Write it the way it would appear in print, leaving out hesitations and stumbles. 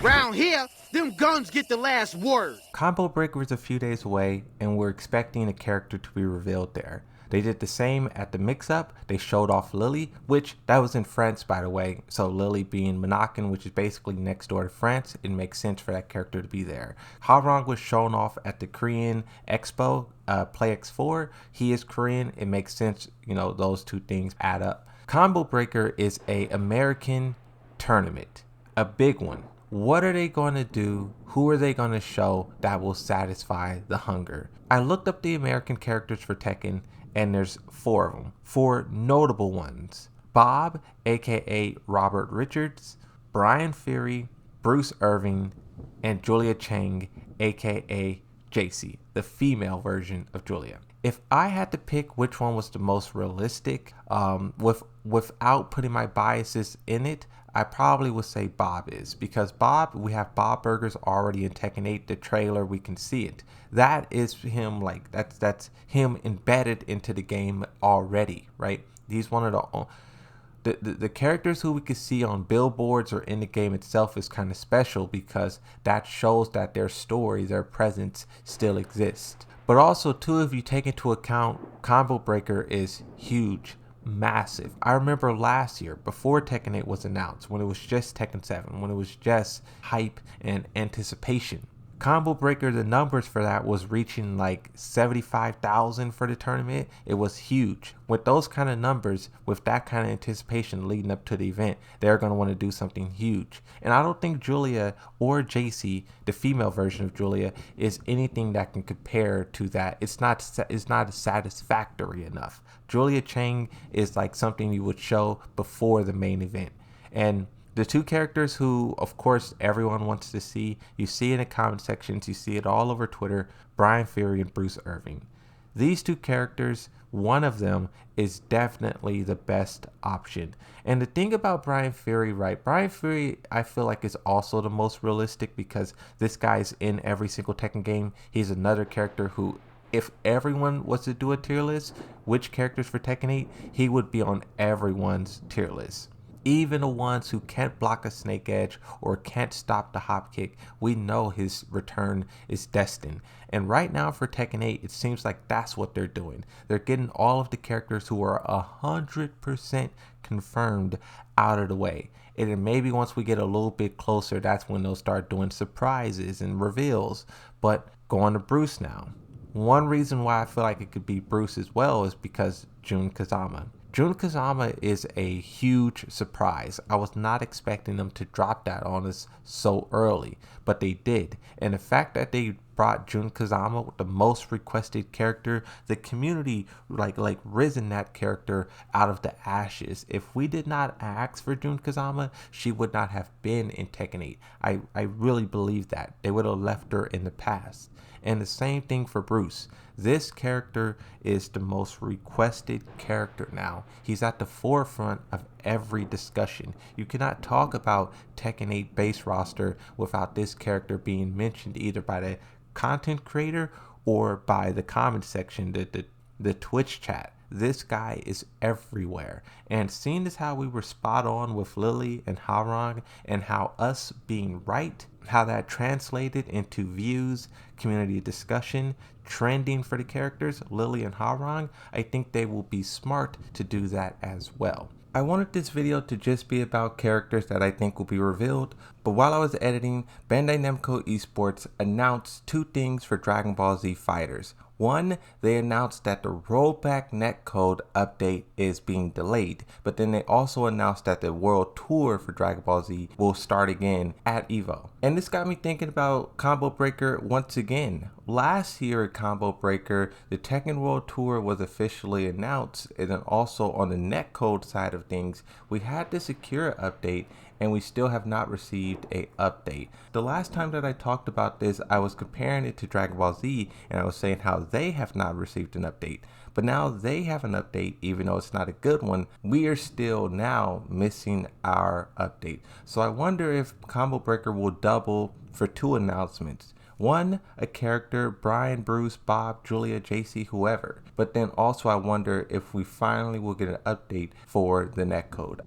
Round here, them guns get the last word. Combo Breaker is a few days away, and we're expecting a character to be revealed there. They did the same at the mix-up. They showed off Lily, which that was in France, by the way. So Lily being Monacan, which is basically next door to France, it makes sense for that character to be there. Harong was shown off at the Korean Expo, Play X4. He is Korean. It makes sense, those two things add up. Combo Breaker is a American tournament, a big one. What are they going to do? Who are they going to show that will satisfy the hunger? I looked up the American characters for Tekken, and there's 4 of them. 4 notable ones. Bob, aka Robert Richards, Brian Fury, Bruce Irving, and Julia Chang, aka JC, the female version of Julia. If I had to pick which one was the most realistic, without putting my biases in it, I probably would say Bob is, because Bob, we have Bob Burgers already in Tekken 8, the trailer, we can see it. That is him, that's him embedded into the game already, right? He's one of the characters who we can see on billboards or in the game itself is kind of special, because that shows that their story, their presence still exists. But also too, if you take into account, Combo Breaker is huge. Massive. I remember last year, before Tekken 8 was announced, when it was just Tekken 7, when it was just hype and anticipation, Combo Breaker, the numbers for that was reaching like 75,000 for the tournament. It was huge. With those kind of numbers, with that kind of anticipation leading up to the event, they're going to want to do something huge. And I don't think Julia or JC, the female version of Julia, is anything that can compare to that. It's not satisfactory enough. Julia Chang is like something you would show before the main event. And the 2 characters who, of course, everyone wants to see, you see in the comment sections, you see it all over Twitter, Brian Fury and Bruce Irving. These 2 characters, one of them is definitely the best option. And the thing about Brian Fury, right? Brian Fury, I feel like, is also the most realistic, because this guy's in every single Tekken game. He's another character who, if everyone was to do a tier list, which characters for Tekken 8, he would be on everyone's tier list. Even the ones who can't block a snake edge or can't stop the hop kick, we know his return is destined. And right now for Tekken 8, it seems like that's what they're doing. They're getting all of the characters who are 100% confirmed out of the way. And then maybe once we get a little bit closer, that's when they'll start doing surprises and reveals. But going to Bruce now. One reason why I feel like it could be Bruce as well is because Jun Kazama. Jun Kazama is a huge surprise. I was not expecting them to drop that on us so early, but they did. And the fact that they brought Jun Kazama, the most requested character, the community like risen that character out of the ashes. If we did not ask for Jun Kazama, she would not have been in Tekken 8. I really believe that. They would have left her in the past. And the same thing for Bruce. This character is the most requested character now. He's at the forefront of every discussion. You cannot talk about Tekken 8 base roster without this character being mentioned either by the content creator or by the comment section, the Twitch chat. This guy is everywhere. And seeing as how we were spot on with Lily and Harong, and how us being right, how that translated into views, community discussion, trending for the characters, Lily and Harong, I think they will be smart to do that as well. I wanted this video to just be about characters that I think will be revealed, but while I was editing, Bandai Namco Esports announced 2 things for Dragon Ball Z Fighters. One, they announced that the rollback netcode update is being delayed, but then they also announced that the World Tour for Dragon Ball Z will start again at EVO. And this got me thinking about Combo Breaker once again. Last year at Combo Breaker, the Tekken World Tour was officially announced, and then also on the netcode side of things, we had the Sakura update, and we still have not received a update. The last time that I talked about this, I was comparing it to Dragon Ball Z, and I was saying how they have not received an update. But now they have an update, even though it's not a good one. We are still now missing our update. So I wonder if Combo Breaker will double for 2 announcements. One, a character, Brian, Bruce, Bob, Julia, JC, whoever. But then also I wonder if we finally will get an update for the netcode.